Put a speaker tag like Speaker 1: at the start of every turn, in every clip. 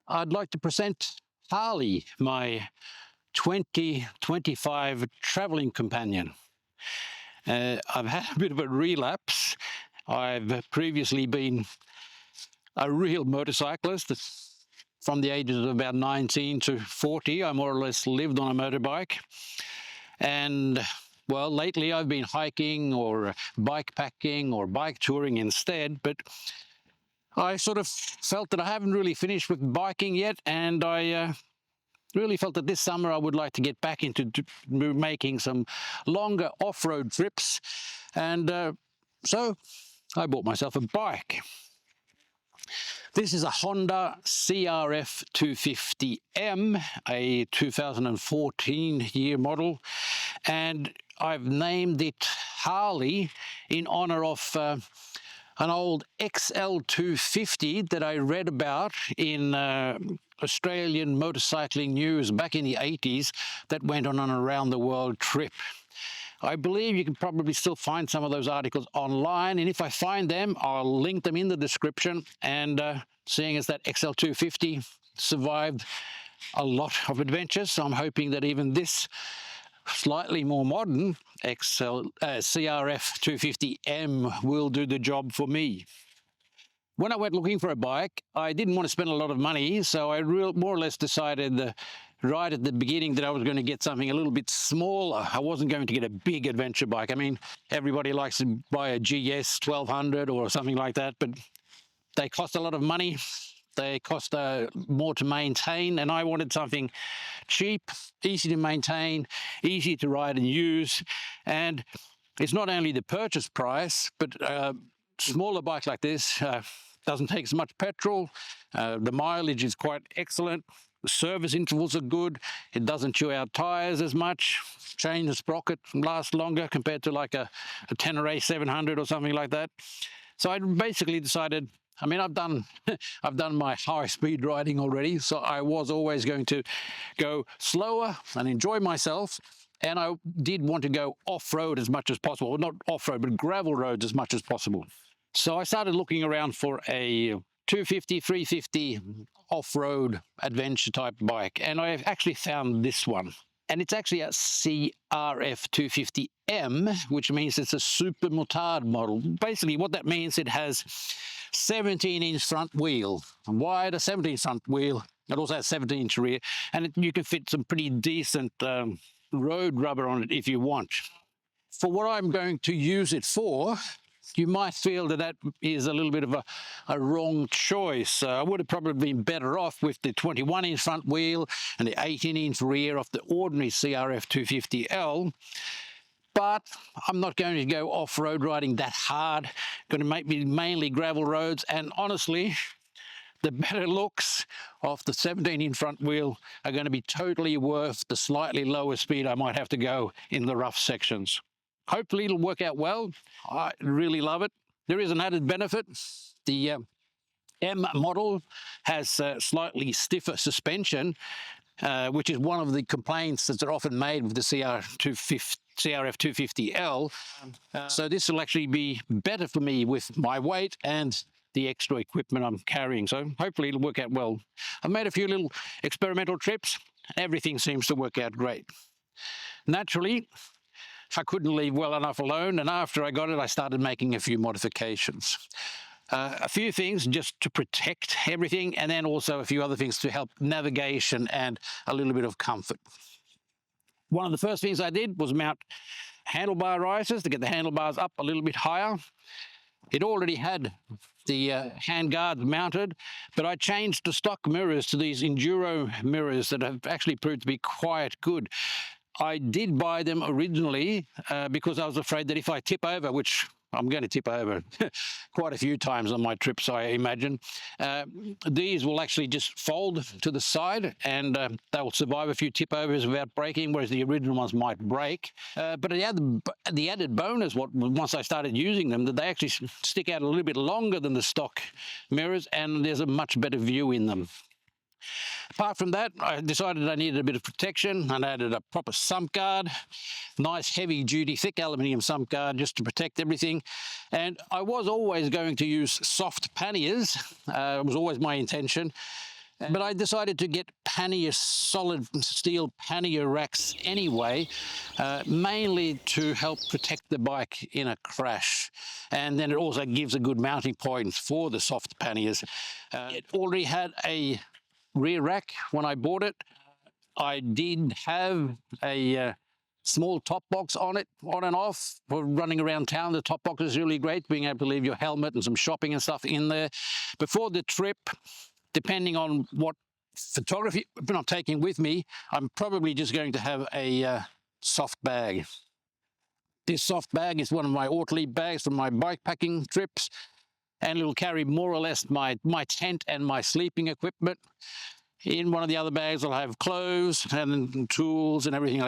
Speaker 1: I'd like to present Hardley, my 2025 travelling companion. I've had a bit of a relapse. I've previously been a real motorcyclist. From the ages of about 19 to 40, I more or less lived on a motorbike. And well, lately I've been hiking or bike packing or bike touring instead, but I sort of felt that I haven't really finished with biking yet, and I really felt that this summer I would like to get back into making some longer off-road trips, and so I bought myself a bike. This is a Honda CRF250M, a 2014 year model, and I've named it Hardley in honour of an old XL250 that I read about in Australian motorcycling news back in the 80s that went on an around the world trip. I believe you can probably still find some of those articles online, and if I find them, I'll link them in the description. And seeing as that XL250 survived a lot of adventures, so I'm hoping that even this slightly more modern CRF250M will do the job for me. When I went looking for a bike, I didn't want to spend a lot of money, so I more or less decided right at the beginning that I was going to get something a little bit smaller. I wasn't going to get a big adventure bike. I mean, everybody likes to buy a GS 1200 or something like that, but they cost a lot of money. They cost more to maintain, and I wanted something cheap, easy to maintain, easy to ride and use. And it's not only the purchase price, but a smaller bike like this doesn't take as much petrol. The mileage is quite excellent. The service intervals are good. It doesn't chew out tires as much. Chain and sprocket last longer compared to like a Tenere 700 or something like that. So I basically decided, I mean, I've done my high-speed riding already, so I was always going to go slower and enjoy myself, and I did want to go off-road as much as possible. Well, not off-road, but gravel roads as much as possible. So I started looking around for a 250, 350 off-road adventure-type bike, and I actually found this one. And it's actually a CRF250M, which means it's a super motard model. Basically, what that means, it has 17-inch front wheel, wide a 17-inch front wheel. It also has 17-inch rear, and you can fit some pretty decent road rubber on it if you want. For what I'm going to use it for, you might feel that that is a little bit of a wrong choice. I would have probably been better off with the 21-inch front wheel and the 18-inch rear of the ordinary CRF250L. But I'm not going to go off-road riding that hard. Going to make me mainly gravel roads, and honestly, the better looks of the 17-inch front wheel are going to be totally worth the slightly lower speed I might have to go in the rough sections. Hopefully it'll work out well. I really love it. There is an added benefit. The M model has slightly stiffer suspension, which is one of the complaints that are often made with the CRF250L. So this will actually be better for me with my weight and the extra equipment I'm carrying. So hopefully it'll work out well. I've made a few little experimental trips. Everything seems to work out great. Naturally, I couldn't leave well enough alone, and after I got it, I started making a few modifications. A few things just to protect everything, and then also a few other things to help navigation and a little bit of comfort. One of the first things I did was mount handlebar risers to get the handlebars up a little bit higher. It already had the hand guards mounted, but I changed the stock mirrors to these Enduro mirrors that have actually proved to be quite good. I did buy them originally because I was afraid that if I tip over, which I'm going to tip over quite a few times on my trips, I imagine, these will actually just fold to the side, and they will survive a few tip overs without breaking, whereas the original ones might break. But the added bonus, once I started using them, that they actually stick out a little bit longer than the stock mirrors, and there's a much better view in them. Apart from that, I decided I needed a bit of protection, and I added a proper sump guard, nice heavy duty thick aluminium sump guard just to protect everything. And I was always going to use soft panniers. It was always my intention. But I decided to get pannier, solid steel pannier racks anyway, mainly to help protect the bike in a crash. And then it also gives a good mounting point for the soft panniers. It already had a rear rack when I bought it. I did have a small top box on it, on and off, for running around town. The top box is really great, being able to leave your helmet and some shopping and stuff in there. Before the trip, depending on what photography I'm taking with me, I'm probably just going to have a soft bag. This soft bag is one of my Hardley bags from my bike packing trips, and it'll carry more or less my tent and my sleeping equipment. In one of the other bags, I'll have clothes and tools and everything.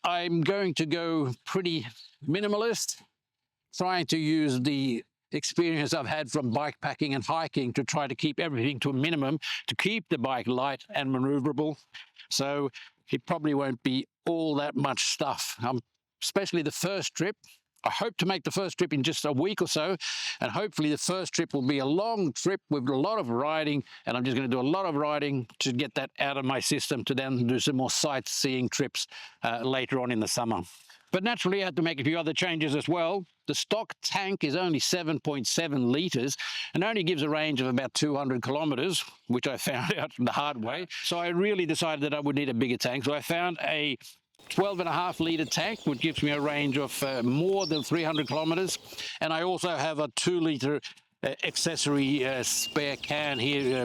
Speaker 1: I'm going to go pretty minimalist, trying to use the experience I've had from bike packing and hiking to try to keep everything to a minimum, to keep the bike light and maneuverable. So it probably won't be all that much stuff, especially the first trip. I hope to make the first trip in just a week or so, and hopefully the first trip will be a long trip with a lot of riding, and I'm just going to do a lot of riding to get that out of my system to then do some more sightseeing trips later on in the summer. But naturally, I had to make a few other changes as well. The stock tank is only 7.7 litres and only gives a range of about 200 kilometres, which I found out the hard way. So I really decided that I would need a bigger tank. So I found a 12.5 litre tank, which gives me a range of more than 300 kilometres. And I also have a 2 litre accessory spare can here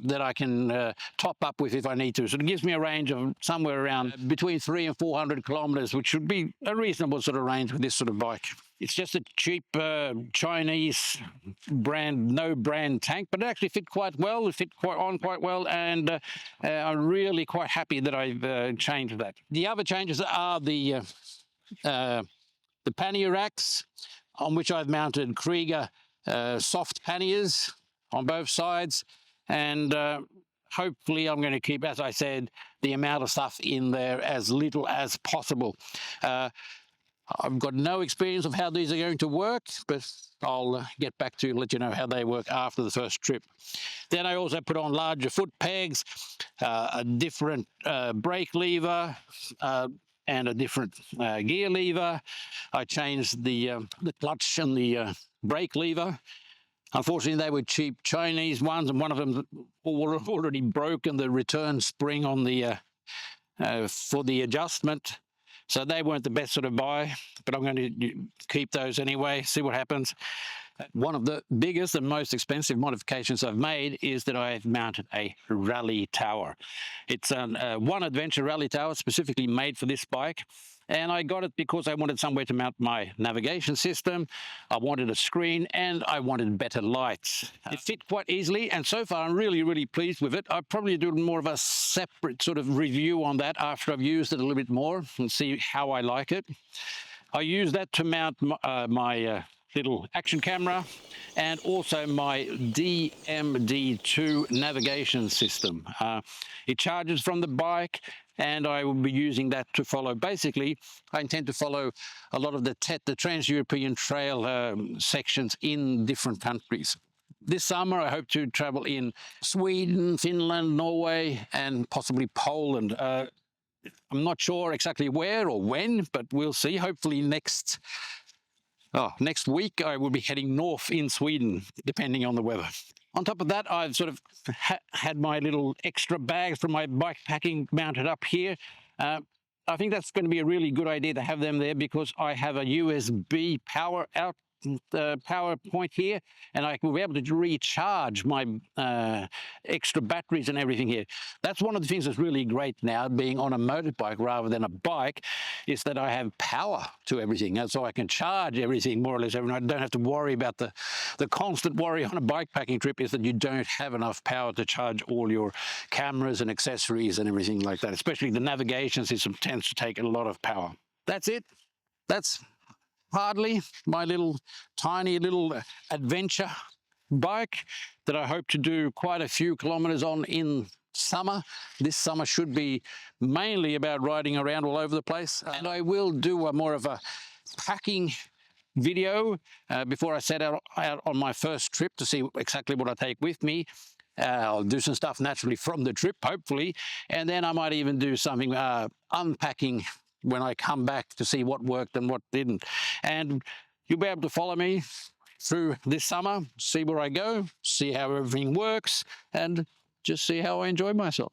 Speaker 1: that I can top up with if I need to. So it gives me a range of somewhere around between 300 and 400 kilometers, which should be a reasonable sort of range with this sort of bike. It's just a cheap Chinese brand, no brand tank, but it actually fit quite well. It fit quite well, and I'm really quite happy that I've changed that. The other changes are the pannier racks, on which I've mounted Krieger soft panniers on both sides, and hopefully I'm going to keep, as I said, the amount of stuff in there as little as possible. I've got no experience of how these are going to work, but I'll get back to let you know how they work after the first trip. Then I also put on larger foot pegs, a different brake lever, and a different gear lever. I changed the clutch and the brake lever. Unfortunately, they were cheap Chinese ones, and one of them already broken the return spring on the for the adjustment. So they weren't the best sort of buy, but I'm going to keep those anyway, see what happens. One of the biggest and most expensive modifications I've made is that I've mounted a rally tower. It's a one adventure rally tower specifically made for this bike. And I got it because I wanted somewhere to mount my navigation system, I wanted a screen, and I wanted better lights. It fit quite easily, and so far I'm really, really pleased with it. I'll probably do more of a separate sort of review on that after I've used it a little bit more and see how I like it. I use that to mount my little action camera and also my DMD2 navigation system. It charges from the bike, and I will be using that to follow. Basically, I intend to follow a lot of the Trans-Eurooean Trail sections in different countries. This summer, I hope to travel in Sweden, Finland, Norway, and possibly Poland. I'm not sure exactly where or when, but we'll see. Hopefully next week I will be heading north in Sweden, depending on the weather. On top of that, I've sort of had my little extra bags from my bike packing mounted up here. I think that's going to be a really good idea to have them there, because I have a USB power point here, and I will be able to recharge my extra batteries and everything here. That's one of the things that's really great now, being on a motorbike rather than a bike, is that I have power to everything, and so I can charge everything more or less. I don't have to worry about the constant worry on a bike packing trip is that you don't have enough power to charge all your cameras and accessories and everything like that. Especially the navigation system tends to take a lot of power. That's it. That's Hardley, my little tiny little adventure bike that I hope to do quite a few kilometers on in summer. This summer should be mainly about riding around all over the place, and I will do more of a packing video before I set out on my first trip to see exactly what I take with me. I'll do some stuff naturally from the trip, hopefully, and then I might even do something unpacking when I come back to see what worked and what didn't. And you'll be able to follow me through this summer, see where I go, see how everything works, and just see how I enjoy myself.